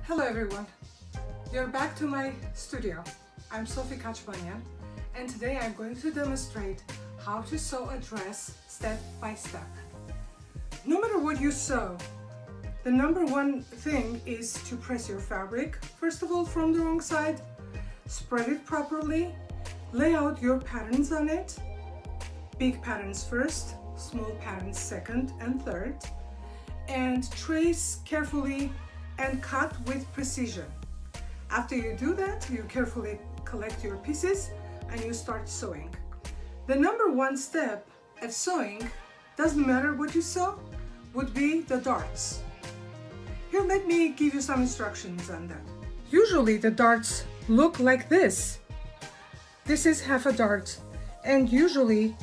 Hello everyone, you're back to my studio. I'm Sofi Khachmanyan, and today I'm going to demonstrate how to sew a dress step by step. No matter what you sew, the number one thing is to press your fabric, first of all from the wrong side, spread it properly, lay out your patterns on it, big patterns first, small patterns second and third, and trace carefully and cut with precision. After you do that, you carefully collect your pieces and you start sewing. The number one step of sewing, doesn't matter what you sew, would be the darts. Here, let me give you some instructions on that. Usually the darts look like this. This is half a dart, and usually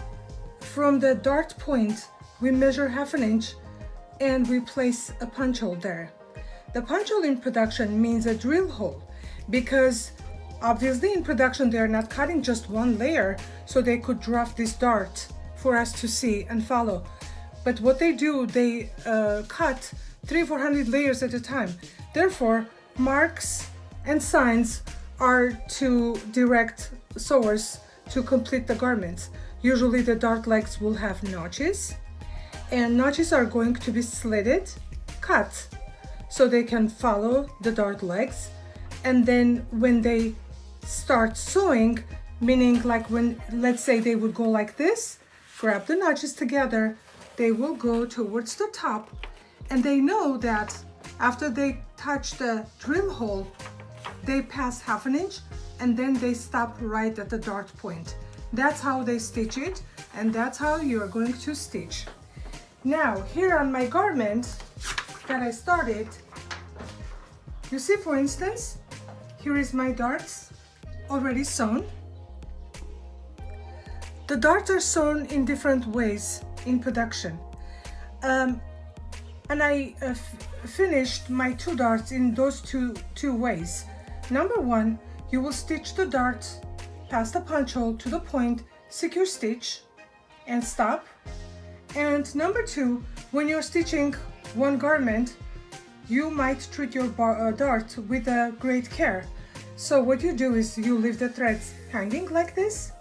from the dart point we measure ½ inch and we place a punch hole there. The punch hole in production means a drill hole, because obviously in production they are not cutting just one layer, so they could draft this dart for us to see and follow. But what they do, they cut 300-400 layers at a time. Therefore, marks and signs are to direct sewers to complete the garments. Usually the dart legs will have notches, and notches are going to be slitted, cut, so they can follow the dart legs. And then when they start sewing, meaning like when, let's say they would go like this, grab the notches together, they will go towards the top, and they know that after they touch the drill hole, they pass ½ inch, and then they stop right at the dart point. That's how they stitch it, and that's how you are going to stitch. Now, here on my garment that I started, you see, for instance, here is my darts already sewn. The darts are sewn in different ways in production. And I finished my 2 darts in those two ways. Number one, you will stitch the dart past the punch hole to the point, secure stitch, and stop. And number two, when you're stitching one garment, you might treat your dart with great care. So what you do is you leave the threads hanging like this,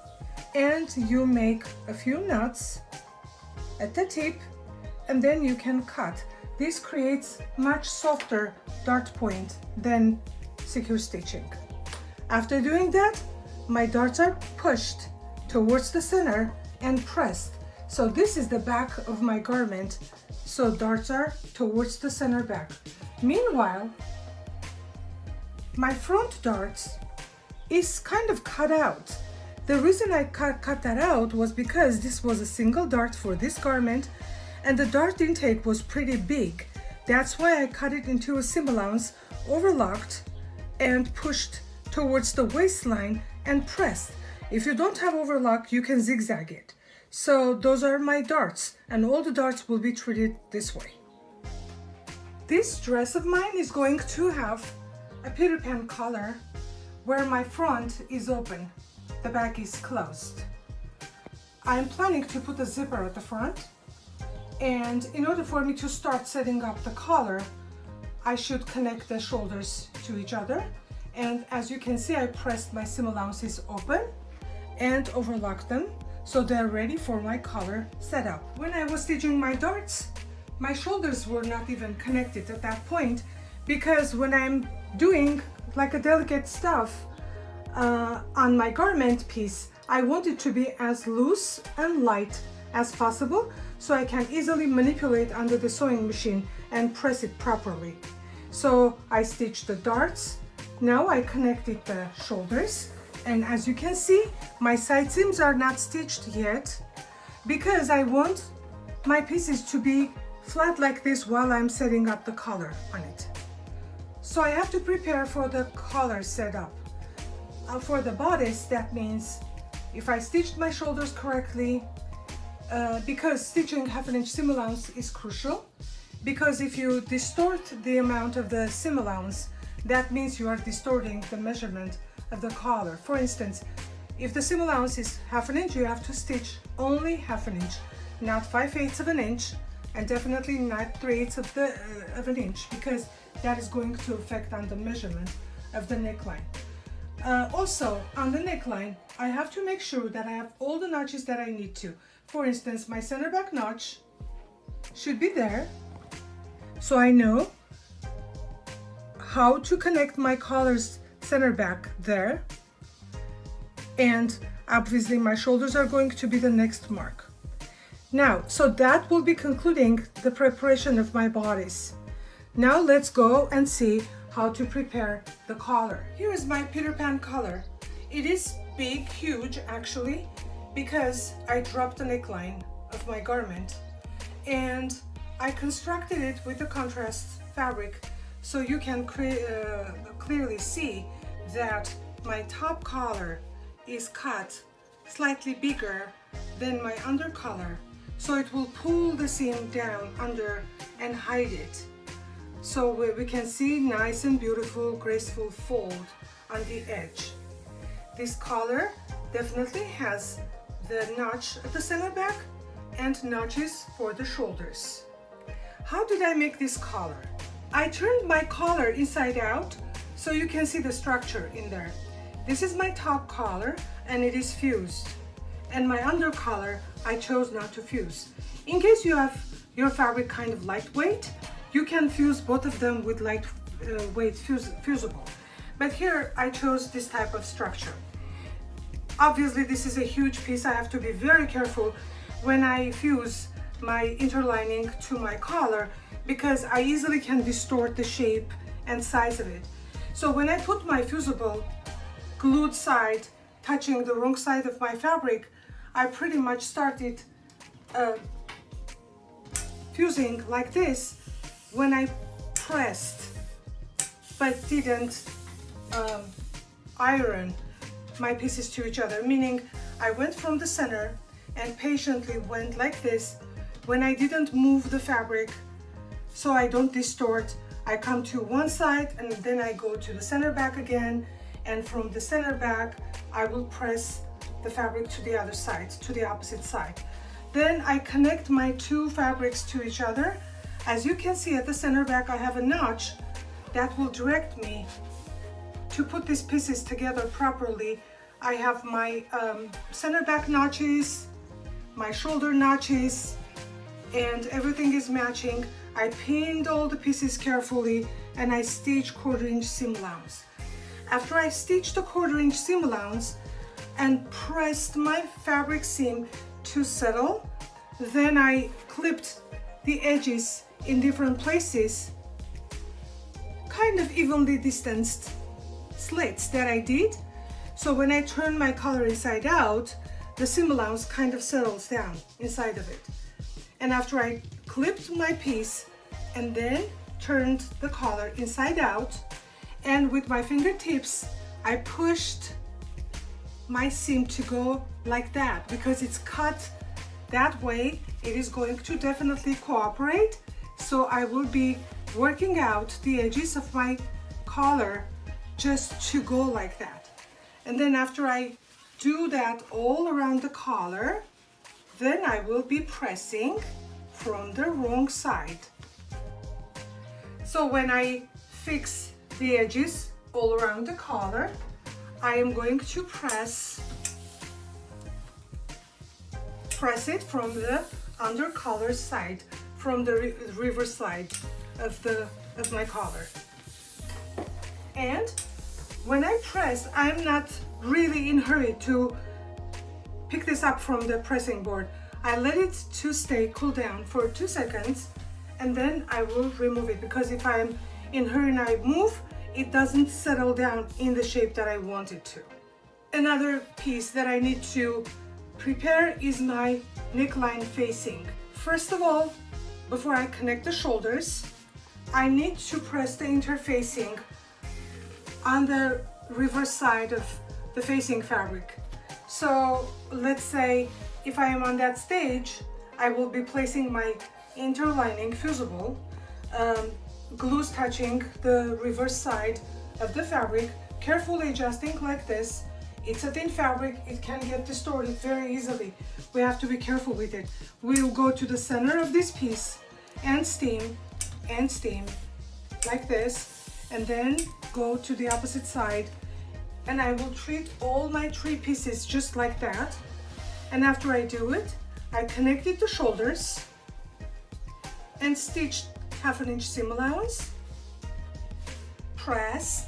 and you make a few knots at the tip, and then you can cut. This creates much softer dart point than secure stitching. After doing that, my darts are pushed towards the center and pressed. So this is the back of my garment, so darts are towards the center back. Meanwhile, my front darts is kind of cut out. The reason I cut that out was because this was a single dart for this garment, and the dart intake was pretty big. That's why I cut it into a seam allowance, overlocked, and pushed towards the waistline and pressed. If you don't have overlock, you can zigzag it. So those are my darts, and all the darts will be treated this way. This dress of mine is going to have a Peter Pan collar where my front is open, the back is closed. I'm planning to put a zipper at the front, and in order for me to start setting up the collar, I should connect the shoulders to each other. And as you can see, I pressed my seam allowances open and overlocked them, so they're ready for my collar setup. When I was stitching my darts, my shoulders were not even connected at that point, because when I'm doing like a delicate stuff on my garment piece, I want it to be as loose and light as possible, so I can easily manipulate under the sewing machine and press it properly. So I stitched the darts. Now I connected the shoulders, and as you can see, my side seams are not stitched yet, because I want my pieces to be flat like this while I'm setting up the collar on it. So I have to prepare for the collar setup. For the bodice, that means if I stitched my shoulders correctly, because stitching ½ inch seam allowance is crucial, because if you distort the amount of the seam allowance, that means you are distorting the measurement of the collar. For instance, if the seam allowance is ½ inch, you have to stitch only ½ inch, not 5/8 of an inch, and definitely not 3/8 of an inch, because that is going to affect on the measurement of the neckline. Also, on the neckline, I have to make sure that I have all the notches that I need to. For instance, my center back notch should be there, so I know how to connect my collar's center back there. And obviously my shoulders are going to be the next mark. Now, so that will be concluding the preparation of my bodice. Now let's go and see how to prepare the collar. Here is my Peter Pan collar. It is big, huge actually, because I dropped the neckline of my garment and I constructed it with the contrast fabric, so you can clearly see that my top collar is cut slightly bigger than my under collar, so it will pull the seam down under and hide it. So we can see nice and beautiful, graceful fold on the edge. This collar definitely has the notch at the center back and notches for the shoulders. How did I make this collar? I turned my collar inside out so you can see the structure in there. This is my top collar and it is fused. And my under collar, I chose not to fuse. In case you have your fabric kind of lightweight, you can fuse both of them with lightweight fusible. But here I chose this type of structure. Obviously this is a huge piece. I have to be very careful when I fuse my interlining to my collar because I easily can distort the shape and size of it. So when I put my fusible glued side touching the wrong side of my fabric, I pretty much started fusing like this when I pressed but didn't iron my pieces to each other, meaning I went from the center and patiently went like this when I didn't move the fabric so I don't distort. I come to one side and then I go to the center back again, and from the center back I will press the fabric to the other side, to the opposite side. Then I connect my two fabrics to each other. As you can see at the center back, I have a notch that will direct me to put these pieces together properly. I have my center back notches, my shoulder notches, and everything is matching. I pinned all the pieces carefully and I stitched 1/4 inch seam allowance. After I stitched the 1/4 inch seam allowance and pressed my fabric seam to settle, then I clipped the edges in different places, kind of evenly distanced slits that I did. So when I turn my collar inside out, the seam allowance kind of settles down inside of it. And after I clipped my piece and then turned the collar inside out, and with my fingertips I pushed my seam to go like that because it's cut that way. It is going to definitely cooperate, so I will be working out the edges of my collar just to go like that. And then after I do that all around the collar, then I will be pressing from the wrong side. So when I fix the edges all around the collar, I am going to press it from the under collar side, from the reverse side of my collar. And when I press, I'm not really in a hurry to pick this up from the pressing board. I let it to stay cool down for 2 seconds and then I will remove it, because if I'm in a hurry and I move, it doesn't settle down in the shape that I want it to. Another piece that I need to prepare is my neckline facing. First of all, before I connect the shoulders, I need to press the interfacing on the reverse side of the facing fabric. So let's say if I am on that stage, I will be placing my interlining fusible, glues touching the reverse side of the fabric, carefully adjusting like this. It's a thin fabric, it can get distorted very easily. We have to be careful with it. We'll go to the center of this piece and steam, like this, and then go to the opposite side, and I will treat all my 3 pieces just like that. And after I do it, I connected the shoulders and stitched 1/2 inch seam allowance, pressed.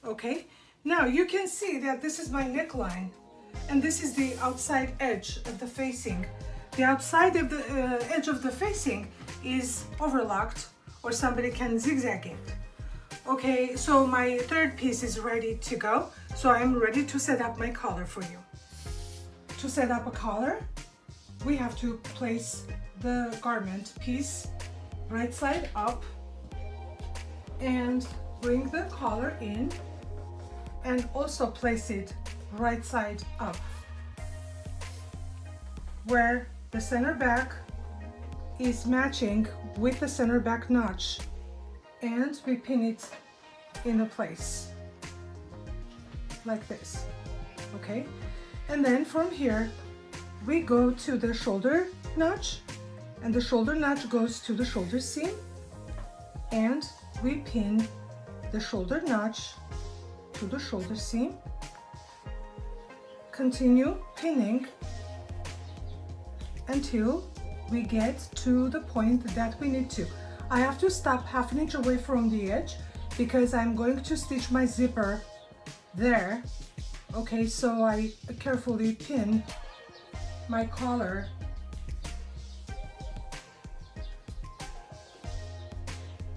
Okay, now you can see that this is my neckline, and this is the outside edge of the facing. The outside of the edge of the facing is overlocked, or somebody can zigzag it. Okay, so my 3rd piece is ready to go, so I'm ready to set up my collar for you. To set up a collar, we have to place the garment piece right side up and bring the collar in, and also place it right side up where the center back is matching with the center back notch, and we pin it in a place like this. Okay, and then from here we go to the shoulder notch, and the shoulder notch goes to the shoulder seam, and we pin the shoulder notch to the shoulder seam. Continue pinning until we get to the point that we need to. I have to stop 1/2 inch away from the edge because I'm going to stitch my zipper there. Okay, so I carefully pin my collar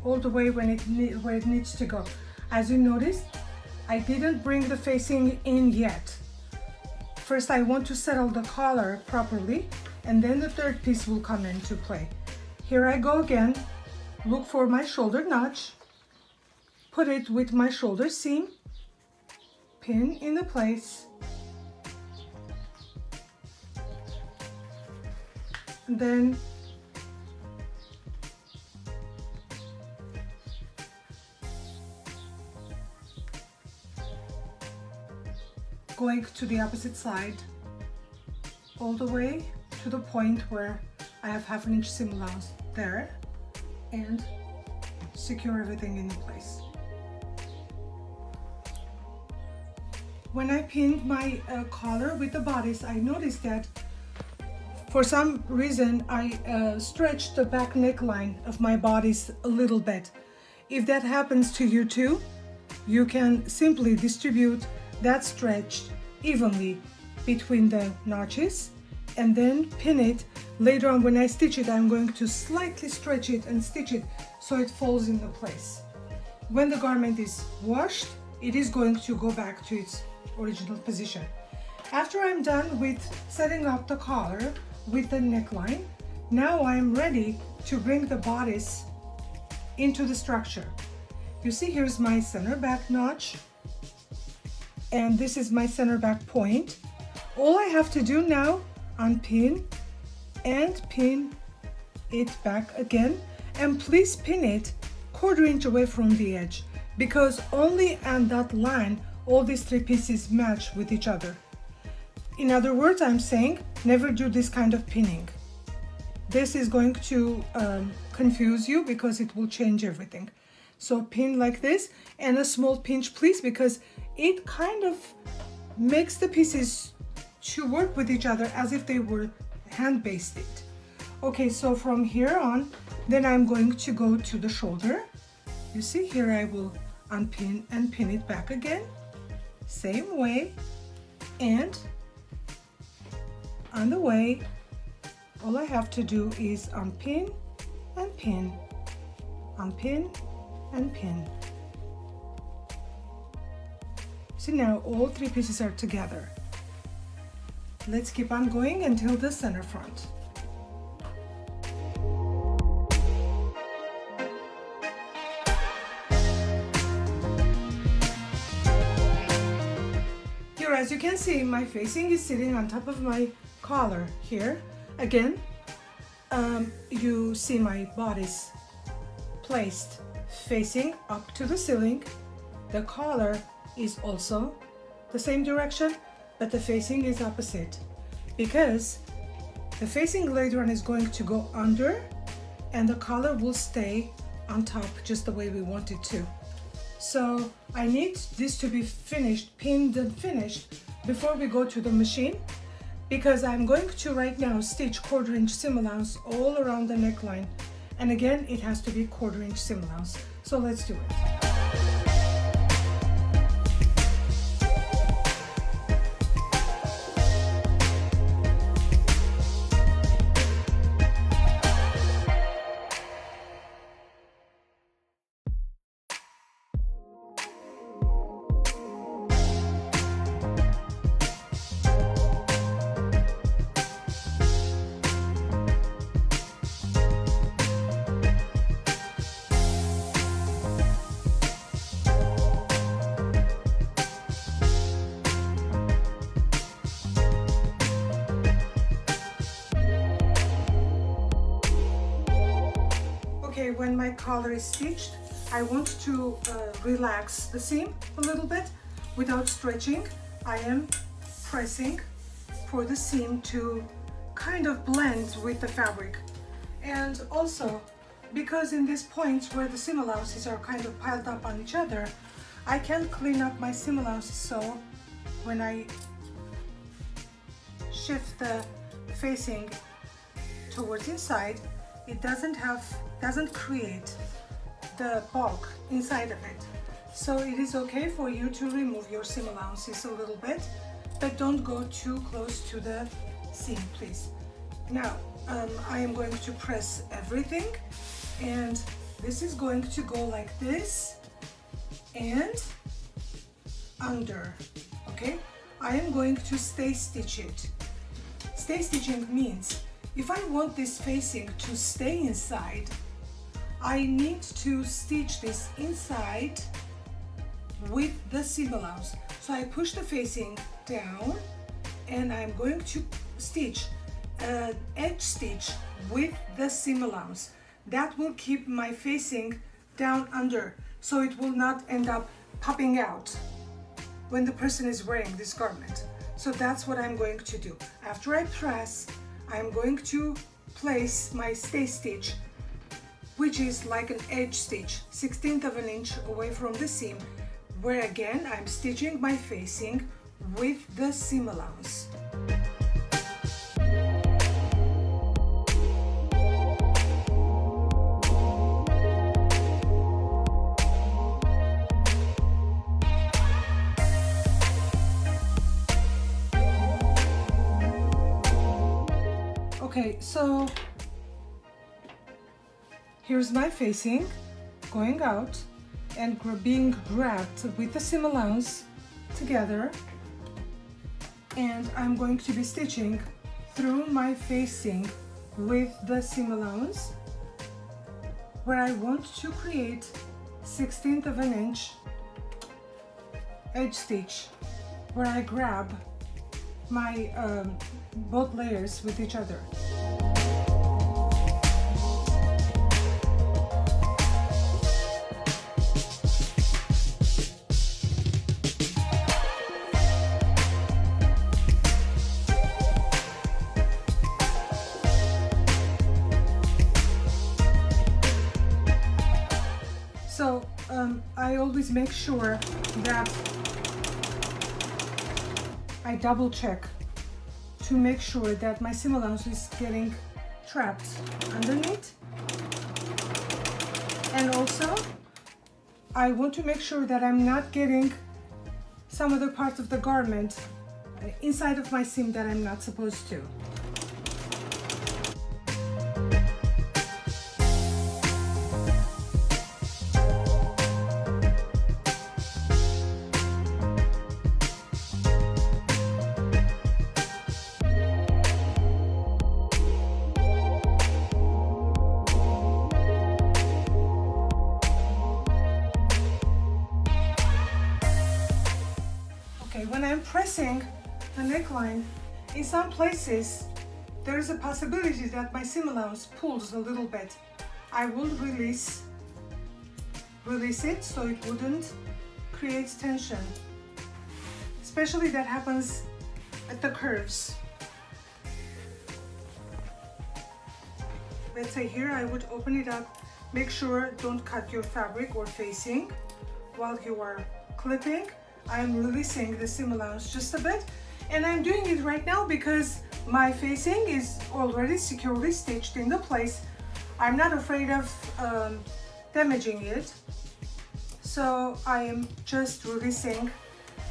all the way where it needs to go. As you notice, I didn't bring the facing in yet. First, I want to settle the collar properly, and then the 3rd piece will come into play. Here I go again. Look for my shoulder notch, put it with my shoulder seam, pin in the place, and then going to the opposite side all the way to the point where I have 1/2 inch seam allowance there, and secure everything in place. When I pinned my collar with the bodice, I noticed that for some reason I stretched the back neckline of my bodice a little bit. If that happens to you too, you can simply distribute that stretch evenly between the notches and then pin it. Later on when I stitch it, I'm going to slightly stretch it and stitch it so it falls into place. When the garment is washed, it is going to go back to its original position. After I'm done with setting up the collar with the neckline, now I'm ready to bring the bodice into the structure. You see, here's my center back notch, and this is my center back point. All I have to do now, unpin and pin it back again, and please pin it 1/4 inch away from the edge, because only on that line all these 3 pieces match with each other. In other words, I'm saying never do this kind of pinning. This is going to confuse you because it will change everything. So pin like this, and a small pinch please, because it kind of makes the pieces to work with each other as if they were hand basted. Okay, so from here on, then I'm going to go to the shoulder. You see, here I will unpin and pin it back again, same way, and on the way, all I have to do is unpin and pin, unpin and pin. See, now all 3 pieces are together. Let's keep on going until the center front. Here, as you can see, my facing is sitting on top of my collar here. Again, you see my bodice placed facing up to the ceiling. The collar is also the same direction, but the facing is opposite, because the facing later on is going to go under and the collar will stay on top just the way we want it to. So I need this to be finished, pinned and finished before we go to the machine, because I'm going to right now stitch 1/4 inch seam allowance all around the neckline. And again, it has to be 1/4 inch seam allowance. So let's do it. When my collar is stitched, I want to relax the seam a little bit without stretching. I am pressing for the seam to kind of blend with the fabric. And also, because in these points where the seam allowances are kind of piled up on each other, I can clean up my seam allowances, so when I shift the facing towards inside, it doesn't create the bulk inside of it. So it is okay for you to remove your seam allowances a little bit, but don't go too close to the seam, please. Now I am going to press everything, and this is going to go like this and under. Okay, I am going to stay stitch it. Stay stitching means if I want this facing to stay inside, I need to stitch this inside with the seam allowance. So I push the facing down, and I'm going to stitch an edge stitch with the seam allowance. That will keep my facing down under, so it will not end up popping out when the person is wearing this garment. So that's what I'm going to do. After I press, I'm going to place my stay stitch, which is like an edge stitch, 1/16 of an inch away from the seam, where again I'm stitching my facing with the seam allowance. Okay, so here's my facing going out and being grabbed with the seam allowance together, and I'm going to be stitching through my facing with the seam allowance, where I want to create 1/16 of an inch edge stitch, where I grab my both layers with each other. So I always make sure that I double check to make sure that my seam allowance is getting trapped underneath. And also, I want to make sure that I'm not getting some other parts of the garment inside of my seam that I'm not supposed to. When I'm pressing the neckline, in some places there is a possibility that my seam allowance pulls a little bit. I will release it so it wouldn't create tension. Especially that happens at the curves. let's say here, I would open it up. Make sure don't cut your fabric or facing while you are clipping. I am releasing the seam allowance just a bit, and I'm doing it right now because my facing is already securely stitched into place. I'm not afraid of damaging it, so I am just releasing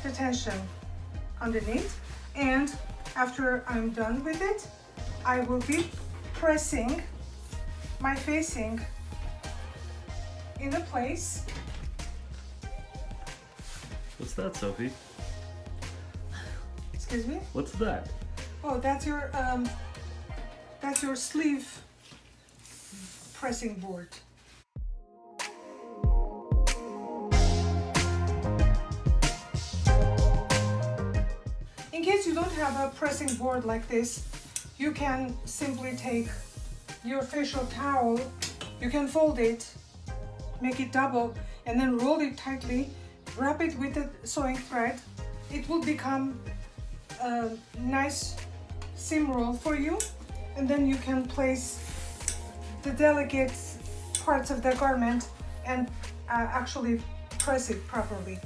the tension underneath, and after I'm done with it, I will be pressing my facing into place. What's that, Sophie? Excuse me? What's that? Oh, that's your sleeve pressing board. In case you don't have a pressing board like this, you can simply take your facial towel, you can fold it, make it double, and then roll it tightly, wrap it with a sewing thread. It will become a nice seam roll for you, and then you can place the delicate parts of the garment and actually press it properly.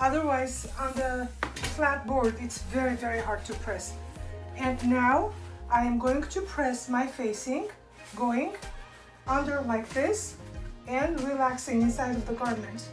Otherwise, on the flat board, it's very, very hard to press. And now I am going to press my facing, going under like this and relaxing inside of the garment.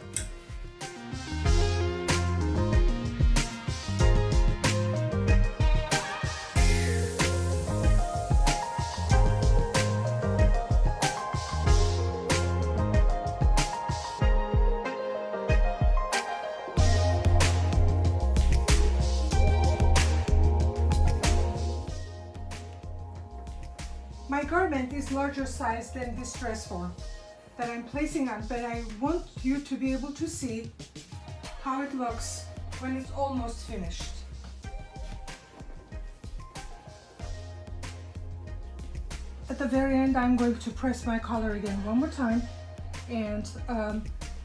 My garment is larger size than this dress form that I'm placing on, but I want you to be able to see how it looks when it's almost finished. At the very end, I'm going to press my collar again one more time, and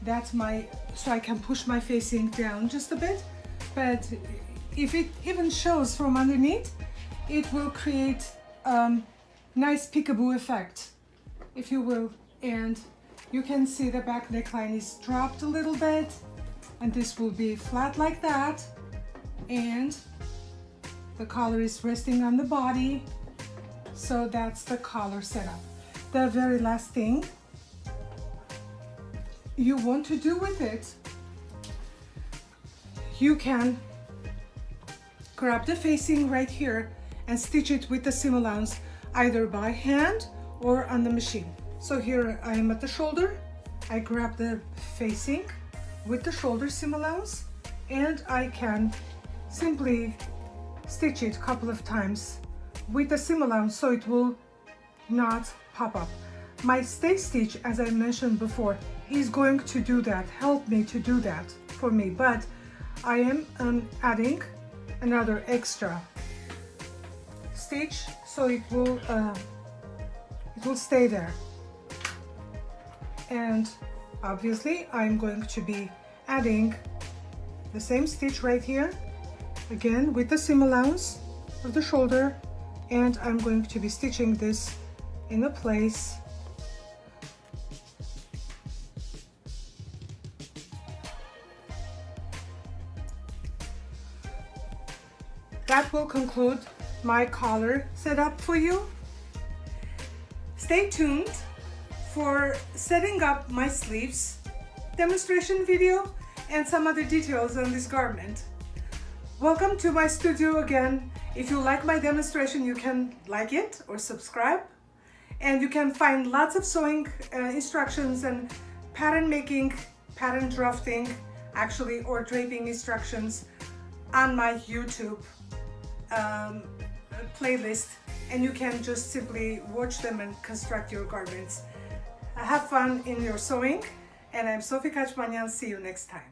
that's so I can push my facing down just a bit, but if it even shows from underneath, it will create nice peekaboo effect, if you will. And you can see the back neckline is dropped a little bit, and this will be flat like that, and the collar is resting on the body. So that's the collar setup. The very last thing you want to do with it, you can grab the facing right here and stitch it with the seam allowance, either by hand or on the machine. So here I am at the shoulder. I grab the facing with the shoulder seam allowance, and I can simply stitch it a couple of times with the seam allowance so it will not pop up. My stay stitch, as I mentioned before, is going to do that, help me to do that for me, but I am adding another extra stitch so it will stay there. And obviously I'm going to be adding the same stitch right here, again with the seam allowance of the shoulder, and I'm going to be stitching this in a place. That will conclude my collar setup for you. Stay tuned for setting up my sleeves, demonstration video, and some other details on this garment. Welcome to my studio again. If you like my demonstration, you can like it or subscribe, and you can find lots of sewing instructions and pattern making, pattern drafting, actually, or draping instructions on my YouTube playlist, and you can just simply watch them and construct your garments. Have fun in your sewing, and I'm Sofi Khachmanyan. See you next time.